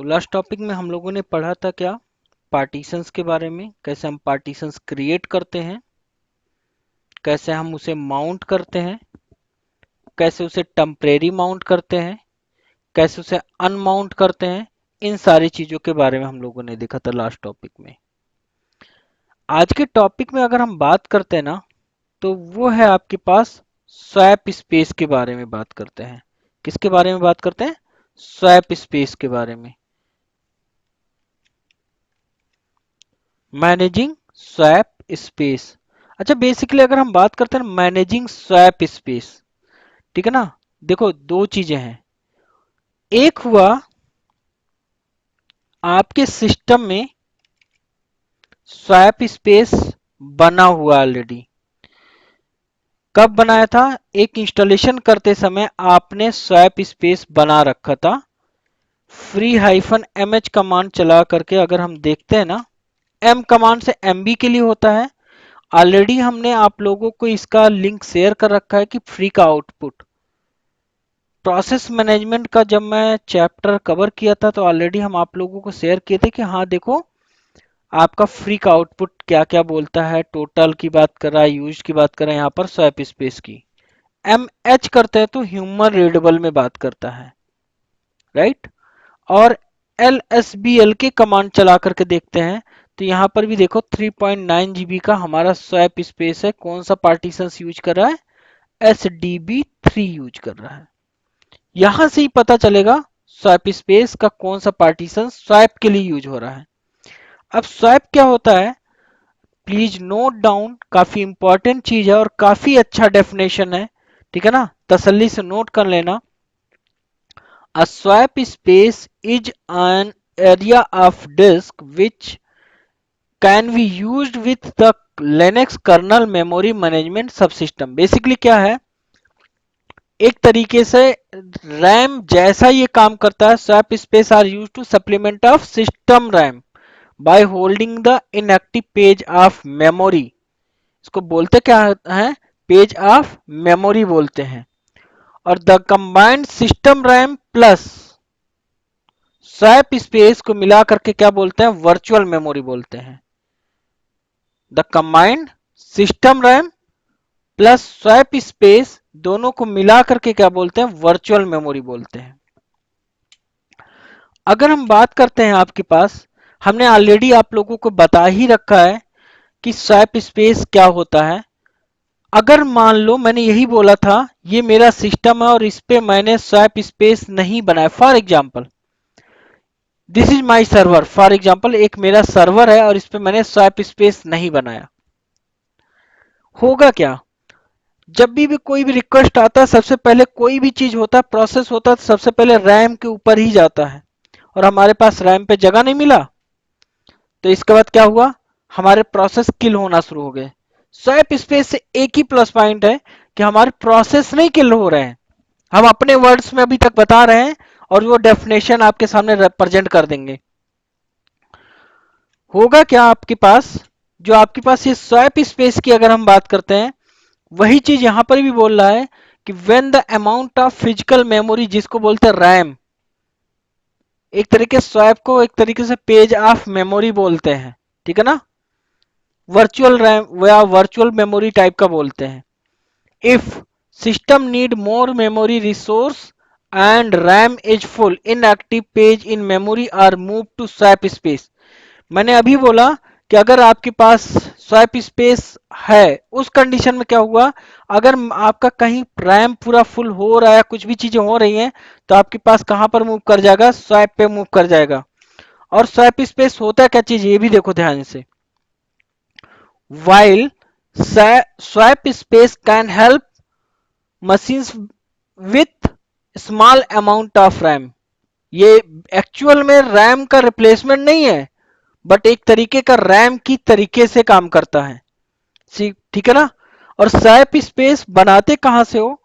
तो last topic में हम लोगों ने पढ़ा था क्या, पार्टीशंस के बारे में, कैसे हम पार्टीशंस क्रिएट करते हैं, कैसे हम उसे माउंट करते हैं, कैसे उसे टेम्परेरी माउंट करते हैं, कैसे उसे अनमाउंट करते हैं। इन सारी चीज़ों के बारे में हम लोगों ने देखा था लास्ट टॉपिक में। आज के टॉपिक में अगर हम बात करते हैं ना, तो वो है आपके पास स्वैप स्पेस के बारे में बात करते हैं। किसके बारे में बात करते हैं? स्वैप स्पेस के बारे में। Managing swap space. अच्छा, बेसिकली अगर हम बात करते हैं मैनेजिंग स्वैप स्पेस, ठीक है ना। देखो, दो चीजें हैं। एक हुआ आपके सिस्टम में स्वैप स्पेस बना हुआ ऑलरेडी। कब बनाया था? एक इंस्टॉलेशन करते समय आपने स्वैप स्पेस बना रखा था। फ्री हाइफन mh कमांड चला करके अगर हम देखते हैं ना, m कमांड से mb के लिए होता है। ऑलरेडी हमने आप लोगों को इसका लिंक शेयर कर रखा है कि फ्री का आउटपुट। प्रोसेस मैनेजमेंट का जब मैं चैप्टर कवर किया था तो ऑलरेडी हम आप लोगों को शेयर किए थे कि हाँ देखो, आपका फ्री का आउटपुट क्या क्या बोलता है। टोटल की बात कर रहा है, यूज की बात कर रहा है, यहाँ पर स्वैप स्पेस की। एम एच करते हैं तो ह्यूमन रीडेबल में बात करता है, राइट। और एल एस बी एल के कमांड चला करके देखते हैं तो यहाँ पर भी देखो 3.9 जीबी का हमारा स्वैप स्पेस है। कौन सा पार्टीशन यूज कर रहा है? S D B three use कर रहा है। यहां से ही पता चलेगा स्वैप स्पेस का कौन सा पार्टीशन स्वैप के लिए यूज हो रहा है। अब स्वैप क्या होता है, प्लीज नोट डाउन। काफी इंपॉर्टेंट चीज है और काफी अच्छा डेफिनेशन है, ठीक है ना। तसल्ली से नोट कर लेना। A swap space is an area of disk which can be used with the Linux kernel memory management subsystem। Basically क्या है, एक तरीके से रैम जैसा ये काम करता है। Swap space are use to supplement of system RAM by holding the inactive page of memory. इसको बोलते क्या है? पेज ऑफ मेमोरी बोलते हैं। और the combined system RAM plus swap space को मिला करके क्या बोलते हैं? वर्चुअल मेमोरी बोलते हैं। The combined system RAM plus swap space दोनों को मिला करके क्या बोलते हैं? वर्चुअल मेमोरी बोलते हैं। अगर हम बात करते हैं आपके पास, हमने ऑलरेडी आप लोगों को बता ही रखा है कि स्वैप स्पेस क्या होता है। अगर मान लो मैंने यही बोला था ये मेरा सिस्टम है और इस पे मैंने स्वैप स्पेस नहीं बनाया, for example this is my server. For example एक मेरा सर्वर है और इस पे मैंने स्वैप स्पेस नहीं बनाया, होगा क्या? जब भी कोई भी रिक्वेस्ट आता है, सबसे पहले कोई भी चीज होता है, प्रोसेस होता है, तो सबसे पहले रैम के ऊपर ही जाता है। और हमारे पास रैम पे जगह नहीं मिला तो इसके बाद क्या हुआ? हमारे प्रोसेस किल होना शुरू हो गए। स्वैप स्पेस से एक ही प्लस पॉइंट है कि हमारे प्रोसेस नहीं किल हो रहे हैं। हम अपने वर्ड्स में अभी तक बता रहे हैं और वो डेफिनेशन आपके सामने रिप्रेजेंट कर देंगे। होगा क्या आपके पास, जो आपके पास ये स्वैप स्पेस की अगर हम बात करते हैं, वही चीज यहां पर भी बोल रहा है कि when the amount of physical memory, जिसको बोलते हैं रैम, एक तरीके स्वैप को एक तरीके से पेज ऑफ मेमोरी बोलते हैं, ठीक है ना। वर्चुअल रैम या वर्चुअल मेमोरी टाइप का बोलते हैं। If system need more memory resource and RAM is full, inactive page in memory are move to swap space. मैंने अभी बोला कि अगर आपके पास स्वैप स्पेस है, उस कंडीशन में क्या हुआ, अगर आपका कहीं रैम पूरा फुल हो रहा है, कुछ भी चीजें हो रही हैं, तो आपके पास कहां पर मूव कर जाएगा? स्वैप पे मूव कर जाएगा। और स्वैप स्पेस होता है क्या चीज, ये भी देखो ध्यान से। while swap space can help machines with small amount of RAM, ये एक्चुअल में रैम का रिप्लेसमेंट नहीं है, बट एक तरीके का रैम की तरीके से काम करता है। ठीक है ना। और स्वैप स्पेस बनाते कहां से हो?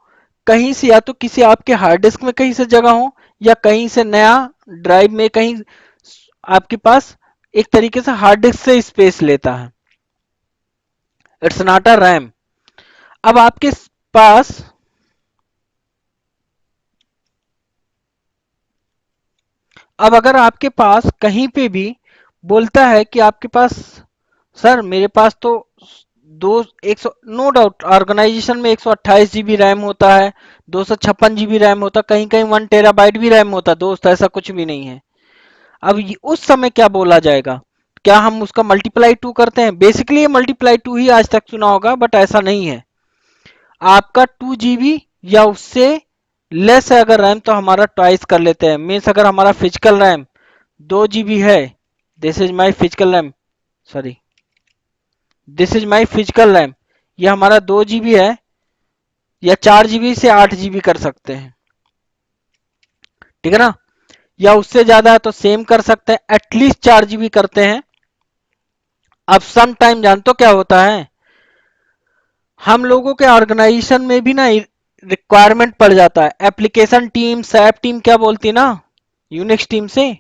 कहीं से, या तो किसी आपके हार्ड डिस्क में कहीं से जगह हो, या कहीं से नया ड्राइव में कहीं आपके पास एक तरीके से हार्ड डिस्क से स्पेस लेता है। It's not a RAM. अब आपके पास अब अगर आपके पास कहीं पे भी बोलता है कि आपके पास, सर मेरे पास तो दो 100, नो डाउट ऑर्गेनाइजेशन में 128 GB रैम होता है, 256 GB रैम होता है, कहीं कहीं 1 TB भी रैम होता है दोस्त, ऐसा कुछ भी नहीं है। अब उस समय क्या बोला जाएगा? क्या हम उसका मल्टीप्लाई टू करते हैं? बेसिकली ये मल्टीप्लाई टू ही आज तक सुना होगा, बट ऐसा नहीं है। आपका 2 GB या उससे लेस है अगर रैम, तो हमारा ट्वाइस कर लेते हैं। मीन्स अगर हमारा फिजिकल रैम 2 GB है, this is my physical RAM, sorry, this is my physical RAM, ये हमारा 2 GB है, या 4 GB से 8 GB कर सकते हैं, ठीक है ना? या उससे ज्यादा है तो सेम कर सकते हैं, एटलीस्ट 4 GB करते हैं। अब सम टाइम जानते हो क्या होता है, हम लोगों के ऑर्गेनाइजेशन में भी ना रिक्वायरमेंट पड़ जाता है। एप्लीकेशन टीम, सैप टीम क्या बोलती है ना, यूनिक्स टीम से,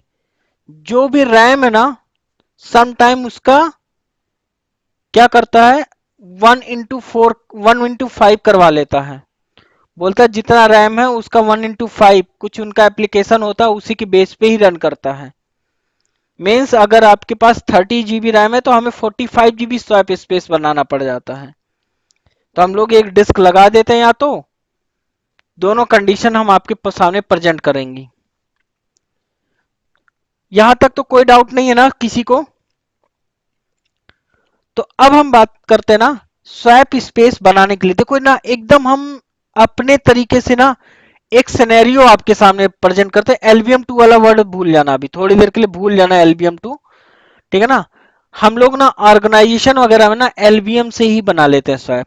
जो भी रैम है ना, सम टाइम उसका क्या करता है, 1 into 4, 1 into 5 करवा लेता है। बोलता है जितना रैम है उसका 1 into 5, कुछ उनका एप्लीकेशन होता है उसी के बेस पे ही रन करता है। मीन्स अगर आपके पास 30 GB रैम है तो हमें 45 GB स्वैप स्पेस बनाना पड़ जाता है। तो हम लोग एक डिस्क लगा देते हैं, या तो दोनों कंडीशन हम आपके सामने प्रेजेंट करेंगी। यहां तक तो कोई डाउट नहीं है ना किसी को? तो अब हम बात करते हैं ना स्वैप स्पेस बनाने के लिए। देखो ना, एकदम हम अपने तरीके से ना एक सिनेरियो आपके सामने प्रेजेंट करते हैं। एलबीएम टू वाला वर्ड भूल जाना, अभी थोड़ी देर के लिए भूल जाना एलबीएम टू, ठीक है ना? हम लोग ना ऑर्गेनाइजेशन वगैरह में ना एलबीएम से ही बना लेते हैं स्वैप।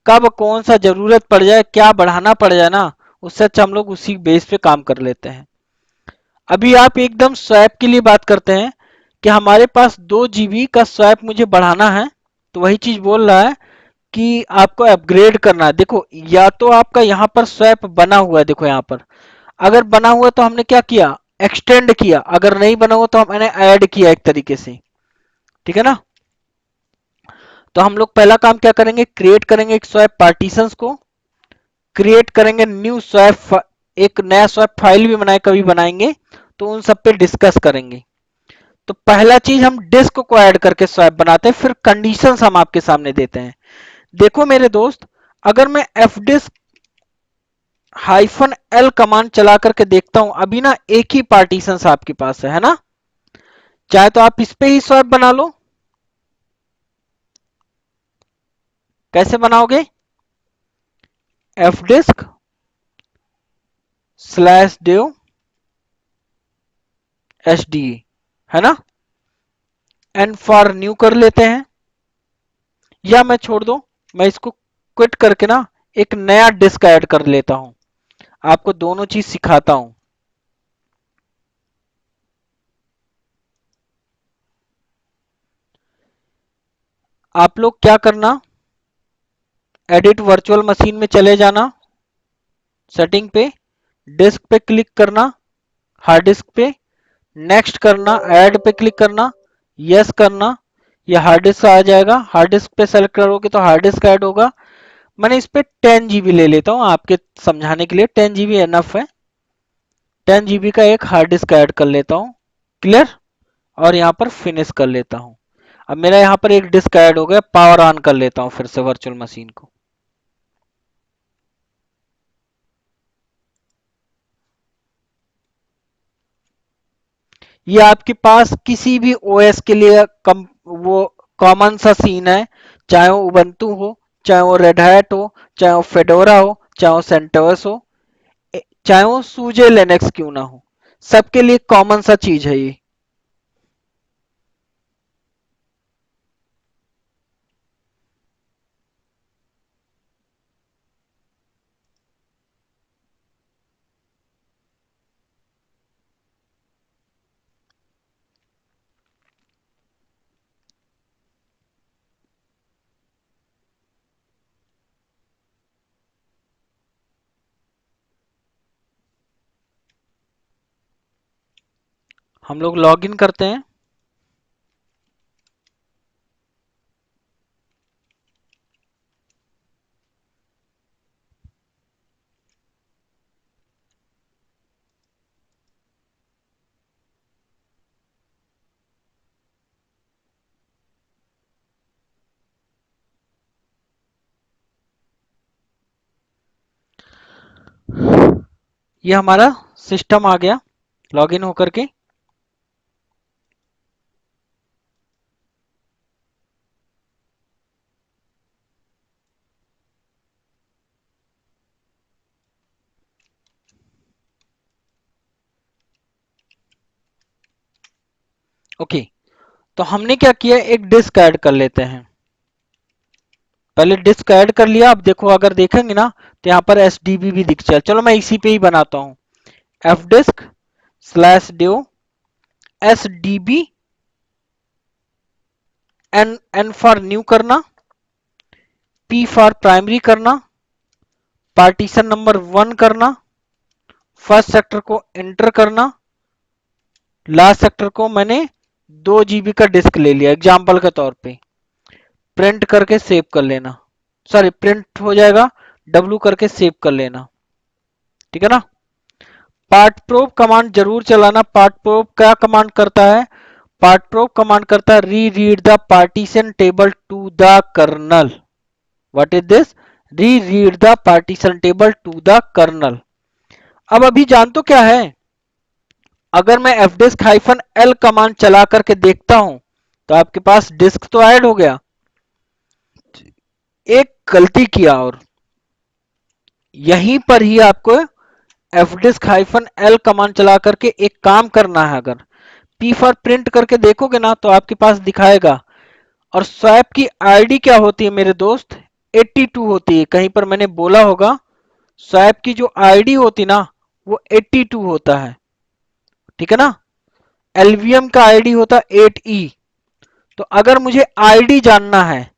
कब कौन सा जरूरत पड़ जाए, क्या बढ़ाना पड़ जाए ना, उससे अच्छा हम लोग उसी बेस पे काम कर लेते हैं। अभी आप एकदम स्वैप के लिए बात करते हैं कि हमारे पास 2 GB का स्वैप मुझे बढ़ाना है, तो वही चीज बोल रहा है कि आपको अपग्रेड करना है। देखो, या तो आपका यहाँ पर स्वैप बना हुआ है, देखो यहाँ पर अगर बना हुआ तो हमने क्या किया, एक्सटेंड किया, अगर नहीं बना हुआ तो हमने ऐड किया एक तरीके से, ठीक है ना? तो हम लोग पहला काम क्या करेंगे, क्रिएट करेंगे एक स्वैप पार्टीशंस को, क्रिएट करेंगे न्यू स्वैप, एक नया स्वैप फाइल भी बनाए, कभी बनाएंगे तो उन सब पे डिस्कस करेंगे। तो पहला चीज हम डिस्क को ऐड करके स्वैप बनाते हैं, फिर कंडीशंस हम आपके सामने देते हैं। देखो मेरे दोस्त, अगर मैं fdisk -l कमांड चला करके देखता हूं, अभी ना एक ही पार्टीशंस आपके पास है ना? चाहे तो आप इस पे ही स्वैप बना लो। कैसे बनाओगे, fdisk /dev hde, है ना? एंड फॉर न्यू कर लेते हैं, या मैं छोड़ दो, मैं इसको क्विट करके ना एक नया डिस्क ऐड कर लेता हूं। आपको दोनों चीज सिखाता हूं। आप लोग क्या करना, एडिट वर्चुअल मशीन में चले जाना, सेटिंग पे, डिस्क पे क्लिक करना, हार्ड डिस्क पे, नेक्स्ट करना, ऐड पे क्लिक करना, यस करना, ये हार्ड डिस्क आ जाएगा। हार्ड डिस्क पे सेलेक्ट करोगे तो हार्ड डिस्क ऐड होगा। मैंने इस पे 10 GB ले लेता हूँ आपके समझाने के लिए, 10 GB एनफ है। 10 GB का एक हार्ड डिस्क ऐड कर लेता हूँ, क्लियर, और यहाँ पर फिनिश कर लेता हूँ। अब मेरा यहाँ पर एक डिस्क ऐड हो गया, पावर ऑन कर लेता हूँ फिर से वर्चुअल मशीन को। ये आपके पास किसी भी ओएस के लिए वो कॉमन सा सीन है, चाहे वो उबंटू हो, चाहे वो रेड हैट हो, चाहे वो फेडोरा हो, चाहे वो सेंटोस हो, चाहे वो सूजे लिनक्स क्यों ना हो, सबके लिए कॉमन सा चीज है ये। हम लोग लॉग इन करते हैं। ये हमारा सिस्टम आ गया लॉगिन होकर के। ओके, तो हमने क्या किया, एक डिस्क ऐड कर लेते हैं। पहले डिस्क ऐड कर लिया। अब देखो, अगर देखेंगे ना तो यहाँ पर SDB भी दिख जाए। चलो मैं इसी पे ही बनाता हूँ, fdisk /dev SDB, N for new करना, P फॉर प्राइमरी करना, पार्टीशन नंबर 1 करना, फर्स्ट सेक्टर को एंटर करना, लास्ट सेक्टर को मैंने 2 GB का डिस्क ले लिया एग्जाम्पल के तौर पे, प्रिंट करके सेव कर लेना। सॉरी, प्रिंट हो जाएगा, W करके सेव कर लेना। ठीक है ना। पार्ट प्रोब कमांड जरूर चलाना। पार्ट प्रोब क्या कमांड करता है, पार्ट प्रोब कमांड करता है re read the partition table to the kernel. What is this, re read the partition table to the kernel. अब अभी जान तो क्या है, अगर मैं fdisk-l कमांड चला करके देखता हूं तो आपके पास डिस्क तो ऐड हो गया। एक गलती किया, और यहीं पर ही आपको fdisk-l कमांड चला करके एक काम करना है। अगर P फॉर प्रिंट करके देखोगे ना तो आपके पास दिखाएगा। और स्वैप की आईडी क्या होती है मेरे दोस्त, 82 होती है। कहीं पर मैंने बोला होगा, स्वैप की जो आईडी होती ना वो 82 होता है। ठीक है ना। एलवीएम का आईडी होता 8E। तो अगर मुझे आईडी जानना है,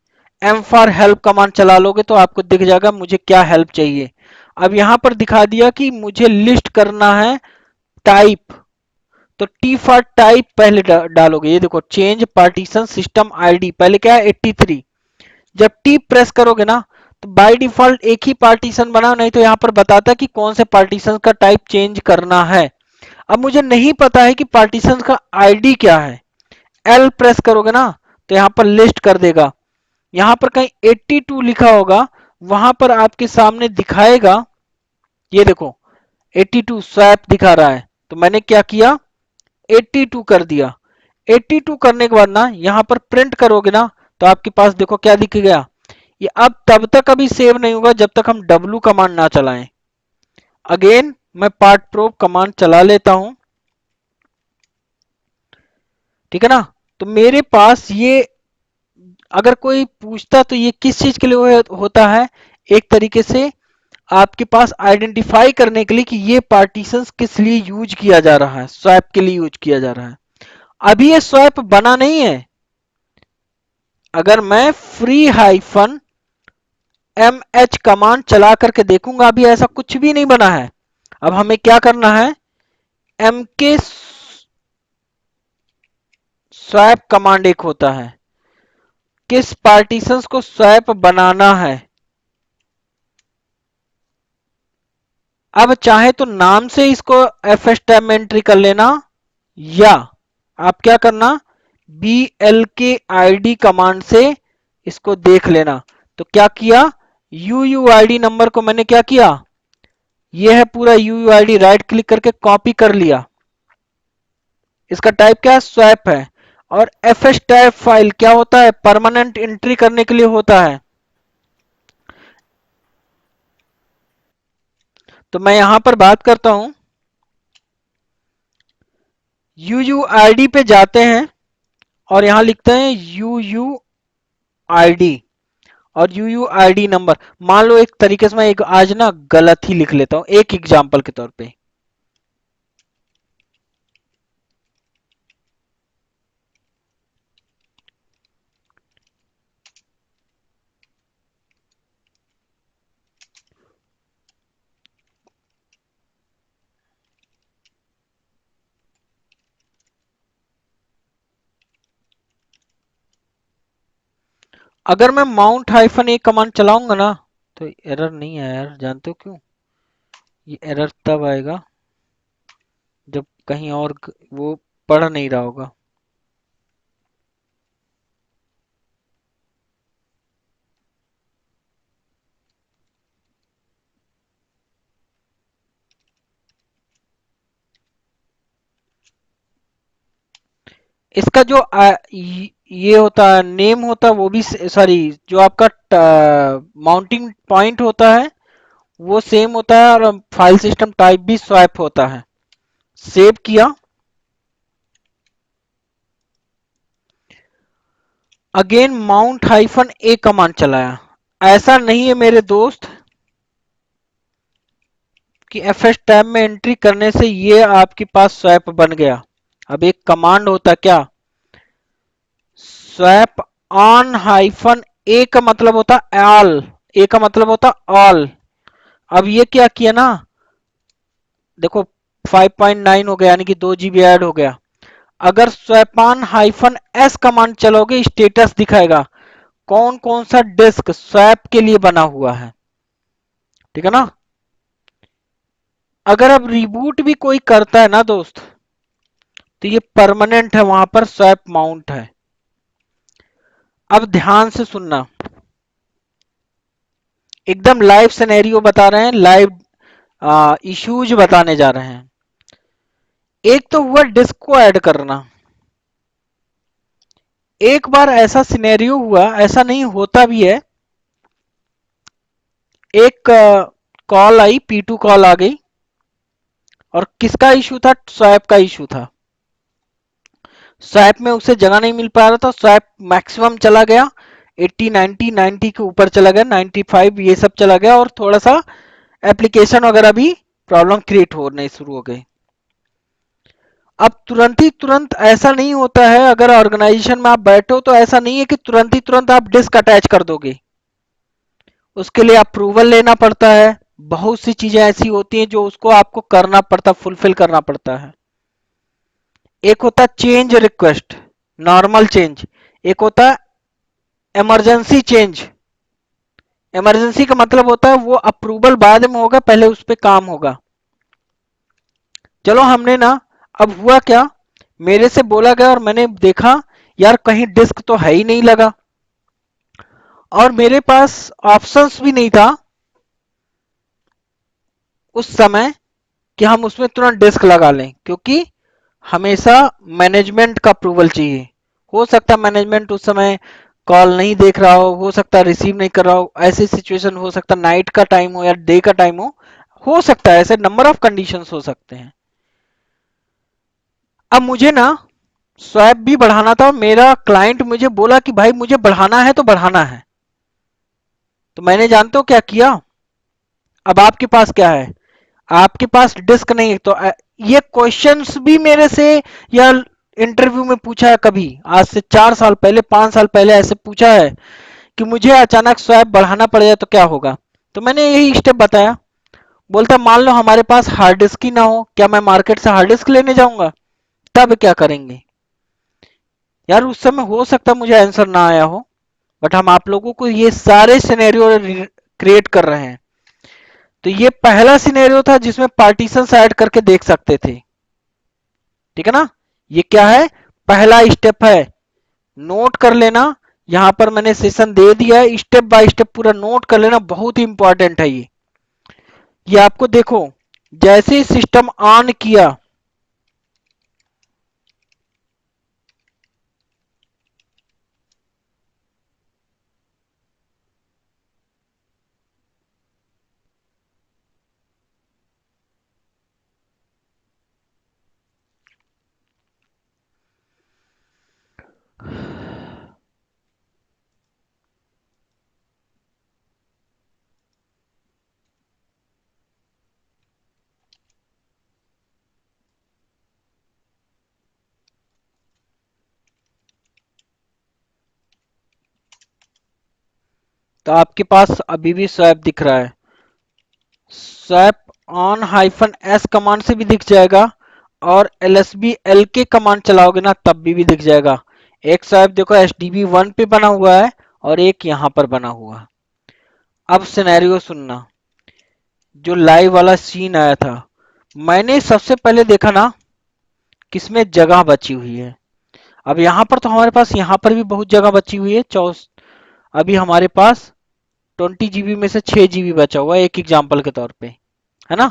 एम फॉर हेल्प कमांड चला लोगे तो आपको दिख जाएगा मुझे क्या हेल्प चाहिए। अब यहां पर दिखा दिया कि मुझे लिस्ट करना है टाइप, तो टी फॉर टाइप पहले डालोगे। ये देखो, चेंज पार्टीशन सिस्टम आईडी, पहले क्या है 83। जब टी प्रेस करोगे ना तो बाय डिफॉल्ट एक ही पार्टीशन बना, नहीं तो यहां पर बताता है कि कौन से पार्टीशन का टाइप चेंज करना है। अब मुझे नहीं पता है कि पार्टीशन का आईडी क्या है, एल प्रेस करोगे ना तो यहां पर लिस्ट कर देगा। यहां पर कहीं 82 लिखा होगा, वहां पर आपके सामने दिखाएगा। ये देखो 82 स्वैप दिखा रहा है, तो मैंने क्या किया, 82 कर दिया। 82 करने के बाद ना यहां पर प्रिंट करोगे ना तो आपके पास देखो क्या दिख गया। ये अब तब तक अभी सेव नहीं होगा जब तक हम W कमांड ना चलाएं। अगेन मैं पार्ट प्रोब कमांड चला लेता हूं। ठीक है ना। तो मेरे पास ये, अगर कोई पूछता तो ये किस चीज के लिए होता है, एक तरीके से आपके पास आइडेंटिफाई करने के लिए कि ये पार्टीशंस किस लिए यूज किया जा रहा है, स्वैप के लिए यूज किया जा रहा है। अभी ये स्वैप बना नहीं है। अगर मैं फ्री हाइफन MH कमांड चला करके देखूंगा, अभी ऐसा कुछ भी नहीं बना है। अब हमें क्या करना है, MK स्वैप कमांड एक होता है, किस पार्टीशंस को स्वैप बनाना है। अब चाहे तो नाम से इसको fs टैब में एंट्री कर लेना, या आप क्या करना, BLKID कमांड से इसको देख लेना। तो क्या किया, UUID नंबर को मैंने क्या किया, यह है पूरा UUID, राइट क्लिक करके कॉपी कर लिया। इसका टाइप क्या है, स्वैप है। और fs टैब फाइल क्या होता है, परमानेंट एंट्री करने के लिए होता है। तो मैं यहां पर बात करता हूं, UUID पे जाते हैं और यहां लिखते हैं UUID और UUID नंबर। मान लो एक तरीके से मैं एक आज ना गलत ही लिख लेता हूं एक एग्जांपल के तौर पे। अगर मैं माउंट हाइफन एक कमांड चलाऊंगा ना तो एरर नहीं आया यार, जानते हो क्यों, ये एरर तब आएगा जब कहीं और वो पढ़ नहीं रहा होगा। इसका जो ये होता है नेम होता है वो भी, सॉरी, जो आपका माउंटिंग पॉइंट होता है वो सेम होता है, और फाइल सिस्टम टाइप भी स्वैप होता है। सेव किया, अगेन माउंट हाइफन ए कमांड चलाया। ऐसा नहीं है मेरे दोस्त कि एफएस टैब में एंट्री करने से ये आपके पास स्वैप बन गया। अब एक कमांड होता क्या, स्वैप ऑन हाइफन ए का मतलब होता ऑल, ए का मतलब होता ऑल। अब ये क्या किया ना, देखो 5.9 हो गया, यानी कि 2 GB ऐड हो गया। अगर स्वैपान हाइफन एस कमांड चलोगे स्टेटस दिखाएगा कौन कौन सा डिस्क स्वैप के लिए बना हुआ है, ठीक है ना। अगर अब रिबूट भी कोई करता है ना दोस्त, तो ये परमानेंट है, वहां पर स्वैप माउंट है। अब ध्यान से सुनना, एकदम लाइव सिनेरियो बता रहे हैं, लाइव इश्यूज बताने जा रहे हैं। एक तो हुआ डिस्क को ऐड करना। एक बार ऐसा सिनेरियो हुआ, ऐसा नहीं होता भी है, एक कॉल आई, P2 कॉल आ गई, और किसका इशू था, स्वैप का इशू था। स्वैप में उसे जगह नहीं मिल पा रहा था, स्वैप मैक्सिमम चला गया 80 90 90 के ऊपर चला गया, 95 ये सब चला गया, और थोड़ा सा एप्लीकेशन वगैरह भी प्रॉब्लम क्रिएट होने शुरू हो गई। अब तुरंत ही तुरंत ऐसा नहीं होता है, अगर ऑर्गेनाइजेशन में आप बैठे हो तो ऐसा नहीं है कि तुरंत ही तुरंत आप डिस्क अटैच कर दोगे। उसके लिए अप्रूवल लेना पड़ता है, बहुत सी चीजें ऐसी होती हैं जो उसको आपको करना पड़ता, फुलफिल करना पड़ता है। एक होता चेंज रिक्वेस्ट, नॉर्मल चेंज, एक होता इमरजेंसी चेंज। इमरजेंसी का मतलब होता है वो अप्रूवल बाद में होगा, पहले उस पर काम होगा। चलो हमने ना, अब हुआ क्या, मेरे से बोला गया और मैंने देखा यार कहीं डिस्क तो है ही नहीं लगा, और मेरे पास ऑप्शंस भी नहीं था उस समय कि हम उसमें तुरंत डिस्क लगा लें, क्योंकि हमेशा मैनेजमेंट का अप्रूवल चाहिए। हो सकता है मैनेजमेंट उस समय कॉल नहीं देख रहा हो सकता है रिसीव नहीं कर रहा हो, ऐसी सिचुएशन हो सकता है, नाइट का टाइम हो या डे का टाइम हो सकता है, ऐसे नंबर ऑफ कंडीशंस हो सकते हैं। अब मुझे ना स्वैप भी बढ़ाना था, और मेरा क्लाइंट मुझे बोला कि भाई मुझे बढ़ाना है तो बढ़ाना है। तो मैंने जानते हो क्या किया, अब आपके पास क्या है, आपके पास डिस्क नहीं है, तो ये क्वेश्चंस भी मेरे से या इंटरव्यू में पूछा है कभी, आज से 4 साल पहले 5 साल पहले ऐसे पूछा है कि मुझे अचानक स्वैप बढ़ाना पड़ जाए तो क्या होगा। तो मैंने यही स्टेप बताया। बोलता मान लो हमारे पास हार्ड डिस्क ही ना हो, क्या मैं मार्केट से हार्ड डिस्क लेने जाऊंगा, तब क्या करेंगे। यार उस समय हो सकता मुझे आंसर ना आया हो, बट हम आप लोगों को ये सारे सिनेरियो क्रिएट कर रहे हैं। तो ये पहला सिनेरियो था जिसमें पार्टीशन ऐड करके देख सकते थे, ठीक है ना। ये क्या है, पहला स्टेप है, नोट कर लेना। यहां पर मैंने सेशन दे दिया है, स्टेप बाय स्टेप पूरा नोट कर लेना, बहुत ही इंपॉर्टेंट है ये आपको देखो, जैसे ही सिस्टम ऑन किया, तो आपके पास अभी भी स्वैप दिख रहा है। Swap on hyphen S command से भी दिख जाएगा, और एलएसबी एल के कमांड चलाओगे ना तब भी दिख जाएगा। एक स्वैप देखो HDB1 पे बना हुआ है, और एक यहां पर बना हुआ है। अब सिनेरियो सुनना, जो लाइव वाला सीन आया था, मैंने सबसे पहले देखा ना किसमें जगह बची हुई है। अब यहां पर तो हमारे पास यहां पर भी बहुत जगह बची हुई है, अभी हमारे पास 20 GB में से 6 GB बचा हुआ है, एक एग्जाम्पल के तौर पे, है ना।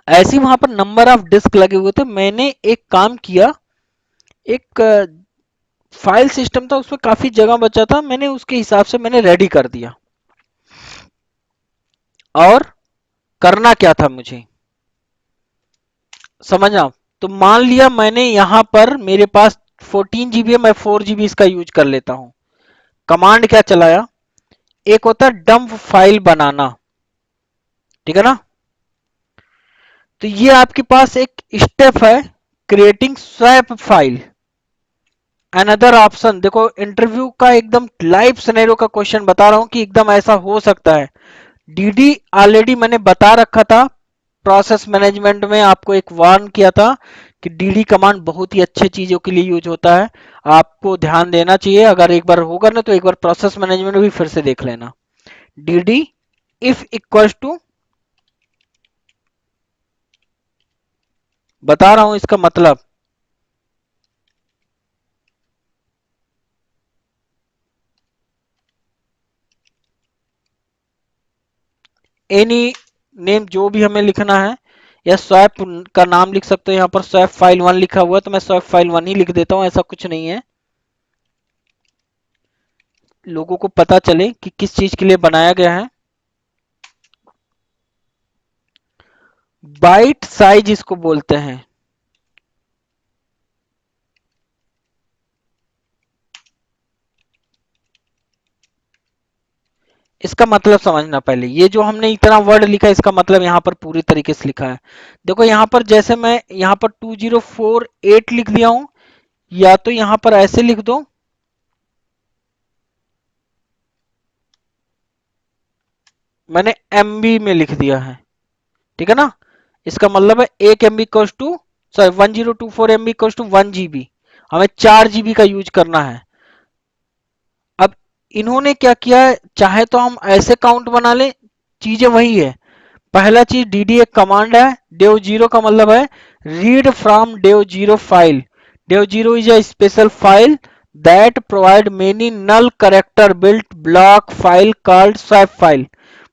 ऐसे ही वहां पर नंबर ऑफ डिस्क लगे हुए थे, मैंने एक काम किया, एक फाइल सिस्टम था, उसमें काफी जगह बचा था, मैंने उसके हिसाब से मैंने रेडी कर दिया। और करना क्या था मुझे समझना। तो मान लिया मैंने यहां पर मेरे पास 14 GB है, मैं 4 GB इसका यूज कर लेता हूं। कमांड क्या चलाया, एक होता है डंप फाइल बनाना, ठीक है ना। तो ये आपके पास एक स्टेप है, creating swap file. Another option देखो, इंटरव्यू का एकदम लाइव सिनेरियो का क्वेश्चन बता रहा हूं कि एकदम ऐसा हो सकता है। डीडी ऑलरेडी मैंने बता रखा था, प्रोसेस मैनेजमेंट में आपको एक वार्न किया था कि डीडी कमांड बहुत ही अच्छे चीजों के लिए यूज होता है, आपको ध्यान देना चाहिए। अगर एक बार होगा ना तो एक बार प्रोसेस मैनेजमेंट भी फिर से देख लेना। डीडी इफ इक्वल्स टू, बता रहा हूं इसका मतलब, एनी नेम जो भी हमें लिखना है, या स्वैप का नाम लिख सकते हो। यहाँ पर स्वैप फाइल 1 लिखा हुआ है तो मैं स्वैप फाइल 1 ही लिख देता हूं, ऐसा कुछ नहीं है, लोगों को पता चले कि किस चीज के लिए बनाया गया है। बाइट साइज इसको बोलते हैं। इसका मतलब समझना पहले, ये जो हमने इतना वर्ड लिखा है इसका मतलब यहाँ पर पूरी तरीके से लिखा है। देखो यहाँ पर जैसे मैं यहाँ पर 2048 लिख दिया हूं, या तो यहाँ पर ऐसे लिख दो, मैंने एमबी में लिख दिया है, ठीक है ना। इसका मतलब है 1 MB equals to, sorry 1024 MB equals to 1 GB, हमें 4 GB का यूज करना है। अब इन्होंने क्या किया है, चाहे तो हम ऐसे काउंट बना लें, चीजें वही है। पहला चीज dd एक कमांड है, dev जीरो का मतलब है read from dev zero file. dev zero is a special file that provide many null character built block file called swap file.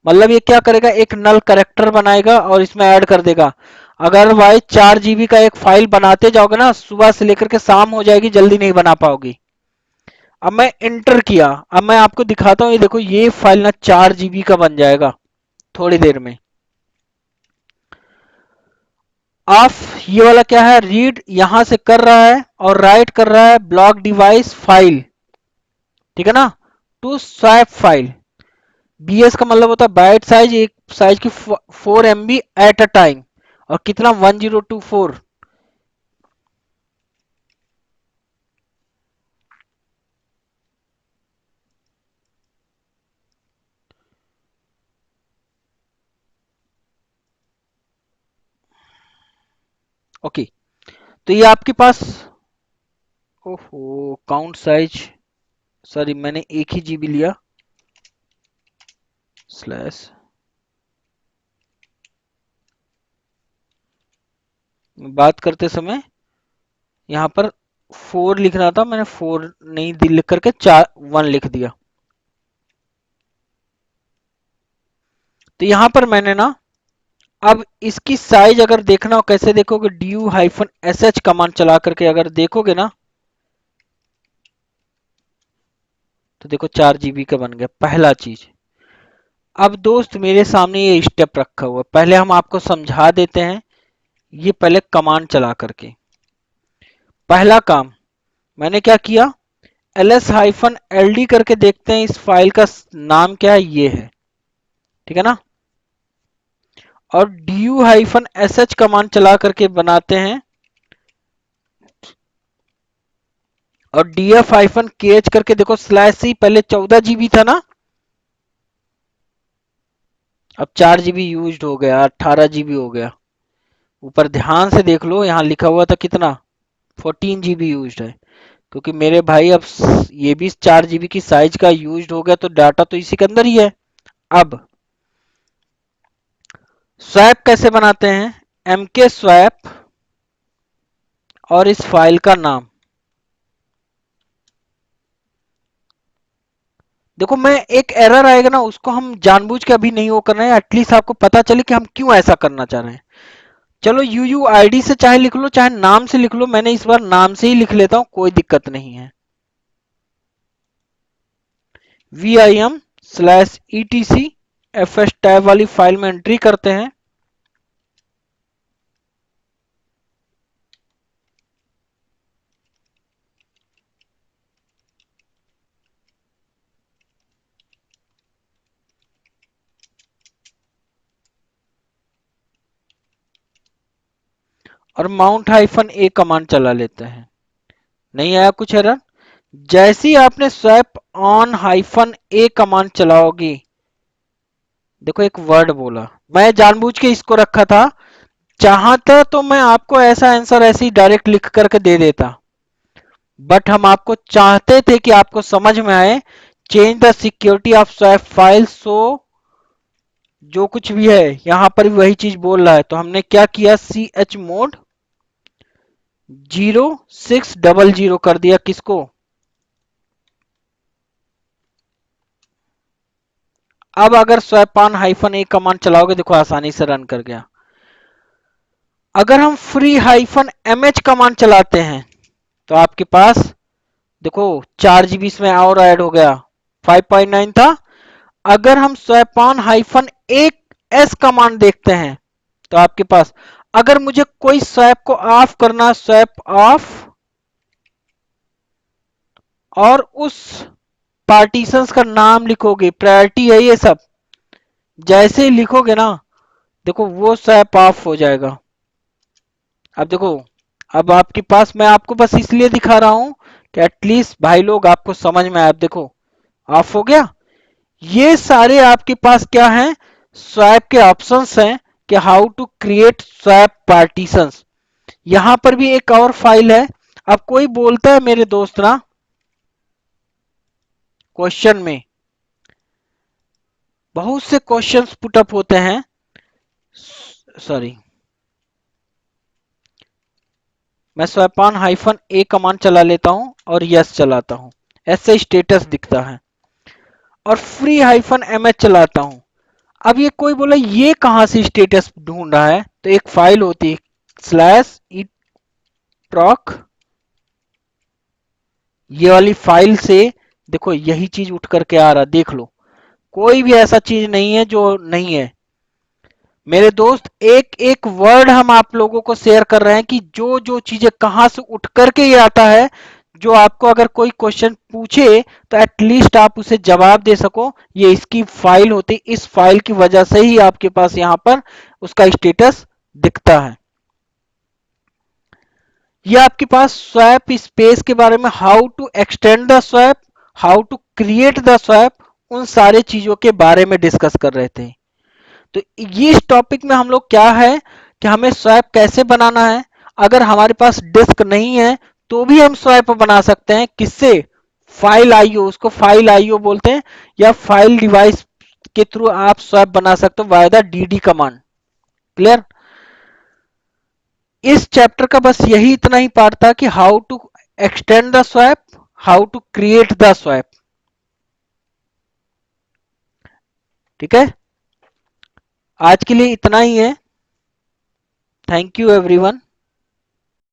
मतलब ये क्या करेगा, एक नल करेक्टर बनाएगा और इसमें ऐड कर देगा। अगर भाई 4 GB का एक फाइल बनाते जाओगे ना, सुबह से लेकर के शाम हो जाएगी, जल्दी नहीं बना पाओगी। अब मैं इंटर किया, अब मैं आपको दिखाता हूँ, ये देखो ये फाइल ना 4 GB का बन जाएगा थोड़ी देर में। ऑफ ये वाला क्या है, रीड यहां से कर रहा है और राइट कर रहा है ब्लॉक डिवाइस फाइल, ठीक है ना, टू स्वैप फाइल। बीएस का मतलब होता है बाइट साइज, एक साइज की 4 MB एट अ टाइम, और कितना 1024। ओके, तो ये आपके पास, ओहो काउंट साइज, सॉरी मैंने एक ही जीबी लिया, स्लैश, बात करते समय यहाँ पर 4 लिखना था, मैंने 4 नहीं लिख करके 1 लिख दिया। तो यहां पर मैंने ना, अब इसकी साइज अगर देखना हो कैसे देखोगे, du-sh कमांड चला करके अगर देखोगे ना, तो देखो 4 GB का बन गया पहला चीज। अब दोस्त मेरे सामने ये स्टेप रखा हुआ है, पहले हम आपको समझा देते हैं। ये पहले कमांड चला करके, पहला काम मैंने क्या किया, ls-ld करके देखते हैं इस फाइल का नाम क्या है, ये है, ठीक है ना। और du-sh कमांड चला करके बनाते हैं, और df-kh करके देखो, स्लैश सी पहले 14 GB था ना, अब 4 GB यूज हो गया, 18 GB हो गया। ऊपर ध्यान से देख लो, यहाँ लिखा हुआ था कितना, 14 GB यूज है, क्योंकि मेरे भाई अब ये भी 4 GB की साइज का यूज हो गया, तो डाटा तो इसी के अंदर ही है। अब स्वैप कैसे बनाते हैं, mk स्वैप और इस फाइल का नाम, देखो मैं एक एरर आएगा ना, उसको हम जानबूझ के अभी नहीं वो करना है, एटलीस्ट आपको पता चले कि हम क्यों ऐसा करना चाह रहे हैं। चलो UUID से चाहे लिख लो चाहे नाम से लिख लो, मैंने इस बार नाम से ही लिख लेता हूं, कोई दिक्कत नहीं है। VIM/etc टैब वाली फाइल में एंट्री करते हैं। और mount-a कमांड चला लेते हैं। नहीं आया कुछ एरर? जैसे ही आपने swap on hyphen A command चलाओगे, देखो एक वर्ड बोला, मैं जानबूझ के इसको रखा था, चाहता तो मैं आपको ऐसा आंसर ऐसे ही डायरेक्ट लिख करके दे देता, बट हम आपको चाहते थे कि आपको समझ में आए। Change the security of swap file, so जो कुछ भी है यहां पर भी वही चीज बोल रहा है, तो हमने क्या किया, chmod 0600 कर दिया, किसको? अब अगर स्वैपान हाइफन ए कमांड चलाओगे, देखो आसानी से रन कर गया। अगर हम फ्री हाइफन mh कमांड चलाते हैं तो आपके पास देखो 4 GB इसमें और ऐड हो गया, 5.9 था। अगर हम स्वैपान हाइफन एक एस कमांड देखते हैं तो आपके पास, अगर मुझे कोई स्वैप को ऑफ करना, स्वैप ऑफ, और उस पार्टीशंस का नाम लिखोगे, प्रायोरिटी है ये सब, जैसे ही लिखोगे ना, देखो वो स्वैप ऑफ हो जाएगा। अब देखो, अब आपके पास, मैं आपको बस इसलिए दिखा रहा हूं कि एटलीस्ट भाई लोग आपको समझ में आए। अब देखो ऑफ हो गया। ये सारे आपके पास क्या हैं, स्वैप के ऑप्शंस हैं कि how to create swap partitions. यहां पर भी एक और फाइल है। अब कोई बोलता है मेरे दोस्त ना, क्वेश्चन में बहुत से क्वेश्चंस पुटअप होते हैं, सॉरी, मैं स्वैपान हाइफन ए कमांड चला लेता हूं और यस चलाता हूं, ऐसे स्टेटस दिखता है। और फ्री हाइफन एमएच चलाता हूं। अब ये कोई बोला ये कहां से स्टेटस ढूंढ रहा है, तो एक फाइल होती है स्लैश ई ट्रॉक, ये वाली फाइल से देखो यही चीज उठ करके आ रहा, देख लो। कोई भी ऐसा चीज नहीं है जो नहीं है मेरे दोस्त। एक एक वर्ड हम आप लोगों को शेयर कर रहे हैं कि जो जो चीजें कहां से उठ करके ये आता है, जो आपको अगर कोई क्वेश्चन पूछे तो एटलीस्ट आप उसे जवाब दे सको, ये इसकी फाइल होती, इस फाइल की वजह से ही आपके पास यहां पर उसका स्टेटस दिखता है। ये आपके पास स्वैप स्पेस के बारे में, how to extend the swap, how to create the swap, उन सारे चीजों के बारे में डिस्कस कर रहे थे। तो ये इस टॉपिक में हम लोग क्या है कि हमें स्वैप कैसे बनाना है। अगर हमारे पास डिस्क नहीं है तो भी हम स्वैप बना सकते हैं, किससे? फाइल आईओ, उसको फाइल आईओ बोलते हैं, या फाइल डिवाइस के थ्रू आप स्वैप बना सकते हो via the DD command. Clear? इस चैप्टर का बस यही इतना ही पार्ट था कि how to extend the swap, how to create the swap. ठीक है, आज के लिए इतना ही है। Thank you everyone.